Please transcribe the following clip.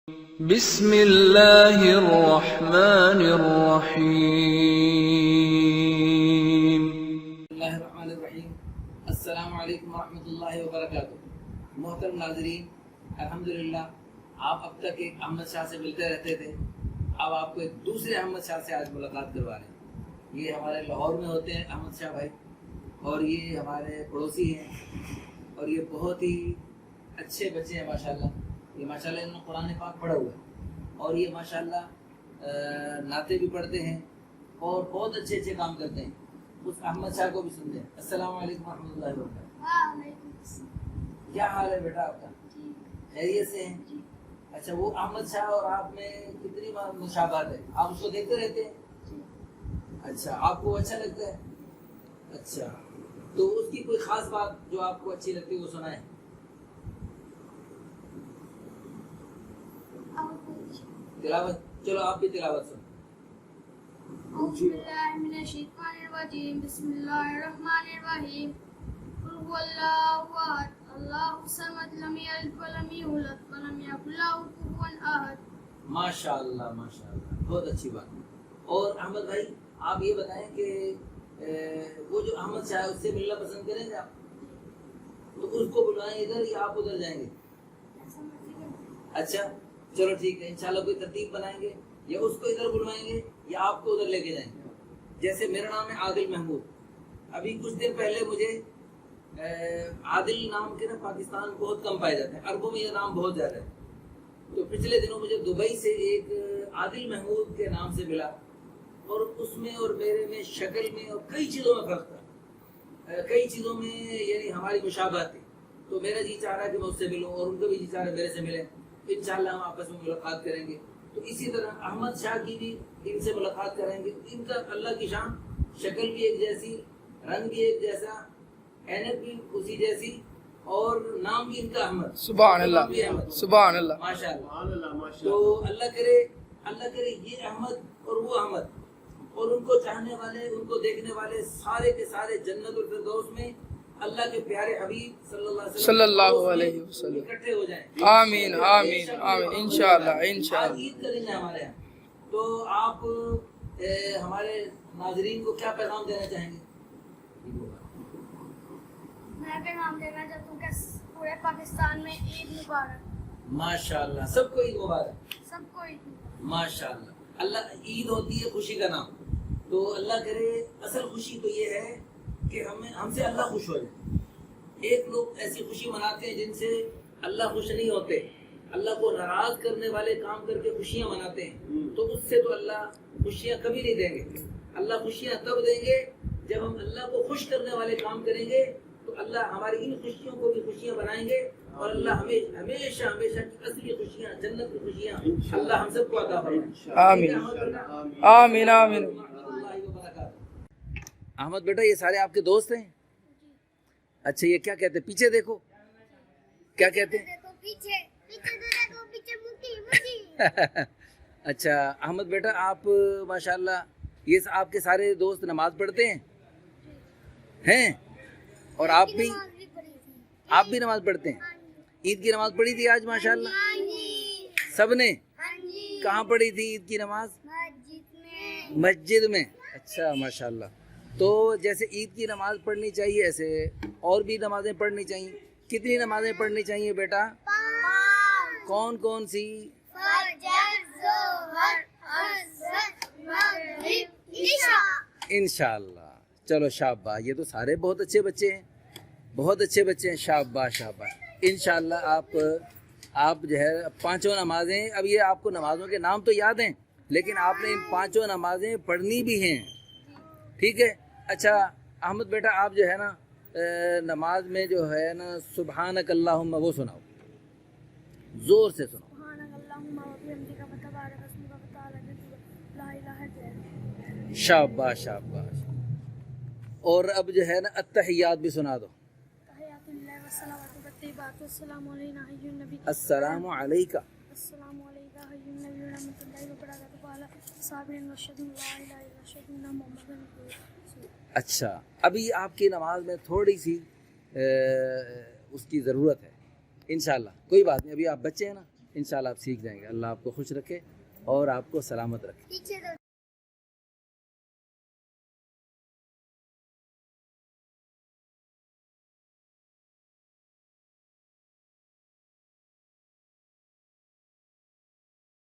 بسم اللہ الرحمن الرحیم۔ اللہ الرحمن الرحیم۔ السلام علیکم ورحمۃ اللہ وبرکاتہ۔ محترم ناظرین، الحمدللہ آپ اب تک ایک احمد شاہ سے ملتے رہتے تھے، اب آپ کو ایک دوسرے احمد شاہ سے آج ملاقات کروا رہے ہیں۔ یہ ہمارے لاہور میں ہوتے ہیں احمد شاہ بھائی، اور یہ ہمارے پڑوسی ہیں، اور یہ بہت ہی اچھے بچے ہیں ماشاءاللہ۔ یہ ماشاءاللہ انہوں نے قرآن پاک پڑھا ہوا ہے، اور یہ ماشاءاللہ نعتیں بھی پڑھتے ہیں اور بہت اچھے اچھے کام کرتے ہیں۔ اس احمد شاہ کو بھی سنتے ہیں۔ السلام علیکم ورحمۃ اللہ وبرکاتہ۔ وعلیکم السلام۔ کیا حال ہے بیٹا آپ کا؟ جی خیریت سے ہیں؟ جی اچھا، وہ احمد شاہ اور آپ میں کتنی مشابہت ہے؟ آپ اس کو دیکھتے رہتے ہیں؟ جی۔ اچھا، آپ کو اچھا لگتا ہے؟ اچھا، تو اس کی کوئی خاص بات جو آپ کو اچھی لگتی ہے وہ سنائیں۔ تلاوت، چلو آپ بھی تلاوت سنیں۔ اعوذ باللہ من الشیطان الرجیم، بسم اللہ الرحمن الرحیم۔ قل هو اللہ احد اللہ الصمد لم یلد ولم یولد ولم یکن لہ کفوا احد۔ ماشاء اللہ ماشاء اللہ، بہت اچھی بات۔ اور احمد بھائی آپ یہ بتائیں کہ وہ جو احمد شاہ ہے اس سے ملنا پسند کریں گے آپ؟ تو اس کو بلوائیں ادھر یا آپ ادھر جائیں گے؟ اچھا چلو ٹھیک ہے، انشاءاللہ کوئی ترتیب بنائیں گے، یا اس کو ادھر بلوائیں گے یا آپ کو ادھر لے کے جائیں گے۔ جیسے میرا نام ہے عادل محمود، ابھی کچھ دن پہلے مجھے عادل نام کے نا پاکستان بہت کم پائے جاتے ہیں، عربوں میں یہ نام بہت زیادہ ہے۔ تو پچھلے دنوں مجھے دبئی سے ایک عادل محمود کے نام سے ملا، اور اس میں اور میرے میں شکل میں اور کئی چیزوں میں فرق تھا، کئی چیزوں میں یعنی ہماری مشابہت تھی۔ تو میرا جی چاہ رہا ہے کہ میں اس سے ملوں، اور ان کا بھی جی چاہ رہا ہے میرے سے ملیں، انشاءاللہ ہم آپس میں ملاقات کریں گے۔ تو اسی طرح احمد شاہ کی بھی ان سے ملاقات کریں گے۔ ان کا اللہ کی شان، شکل بھی ایک جیسی، رنگ بھی ایک جیسا، اینت بھی اسی جیسی، اور نام بھی ان کا احمد۔ سبحان اللہ، سبحان اللہ، ماشاء اللہ۔ تو اللہ کرے یہ احمد اور وہ احمد، اور ان کو چاہنے والے، ان کو دیکھنے والے سارے کے سارے جنت الفردوس میں اللہ کے پیارے حبیب صلی اللہ علیہ وسلم اکٹھے ہو جائیں۔ آمین آمین آمین، انشاءاللہ آج انشاءاللہ۔ عید کا دن ہے ہمارے یہاں، تو آپ ہمارے ناظرین کو کیا پیغام دینا چاہیں گے؟ میں پیغام دینا چاہتا ہوں کہ پورے پاکستان میں عید مبارک، ماشاءاللہ، سب کو عید مبارک۔ سب کو عید مبارک۔ ماشاءاللہ، اللہ، عید ہوتی ہے خوشی کا نام، تو اللہ کرے اصل خوشی تو یہ ہے کہ ہم سے اللہ خوش ہو جائے۔ ایک لوگ ایسی خوشی مناتے ہیں جن سے اللہ خوش نہیں ہوتے، اللہ کو ناراض کرنے والے کام کر کے خوشیاں مناتے ہیں، تو اس سے تو اللہ خوشیاں کبھی نہیں دیں گے۔ اللہ خوشیاں تب دیں گے جب ہم اللہ کو خوش کرنے والے کام کریں گے، تو اللہ ہماری ان خوشیوں کو بھی خوشیاں بنائیں گے، اور اللہ ہمیشہ ہمیشہ کی اصلی خوشیاں، جنت کی خوشیاں اللہ ہم سب کو عطا فرمائے۔ آمین آمین آمین۔ احمد بیٹا، یہ سارے آپ کے دوست ہیں؟ اچھا، یہ کیا کہتے ہیں؟ پیچھے دیکھو، کیا کہتے ہیں؟ دیکھو پیچھے، پیچھے دیکھو پیچھے، مٹھی مٹھی۔ اچھا احمد بیٹا، آپ ماشاءاللہ یہ آپ کے سارے دوست نماز پڑھتے ہیں؟ اور آپ بھی نماز پڑھتے ہیں؟ عید کی نماز پڑھی تھی آج ماشاءاللہ سب نے؟ کہاں پڑھی تھی عید کی نماز؟ مسجد میں۔ اچھا ماشاءاللہ، تو جیسے عید کی نماز پڑھنی چاہیے ایسے اور بھی نمازیں پڑھنی چاہیے۔ کتنی نمازیں پڑھنی چاہیے بیٹا؟ کون کون سی؟ انشاءاللہ، چلو شاباش، یہ تو سارے بہت اچھے بچے ہیں، بہت اچھے بچے ہیں، شاباش شاباش۔ انشاءاللہ آپ جو ہے پانچوں نمازیں، اب یہ آپ کو نمازوں کے نام تو یاد ہیں، لیکن آپ نے ان پانچوں نمازیں پڑھنی بھی ہیں، ٹھیک ہے؟ اچھا احمد بیٹا، آپ جو ہے نا نماز میں جو ہے نا سبحانک اللہم وہ سناؤ، زور سے سناؤ۔ شاباش شاباش۔ اور اب جو ہے نا التحیات بھی سنا دو۔ السلام علیکہ۔ السلام علیکم ورحمۃ اللہ وبرکاتہ۔ اچھا، ابھی آپ کی نماز میں تھوڑی سی اس کی ضرورت ہے، انشاءاللہ کوئی بات نہیں، ابھی آپ بچے ہیں نا، انشاءاللہ آپ سیکھ جائیں گے. اللہ آپ کو خوش رکھے اور آپ کو سلامت رکھے. ٹھیک ہے.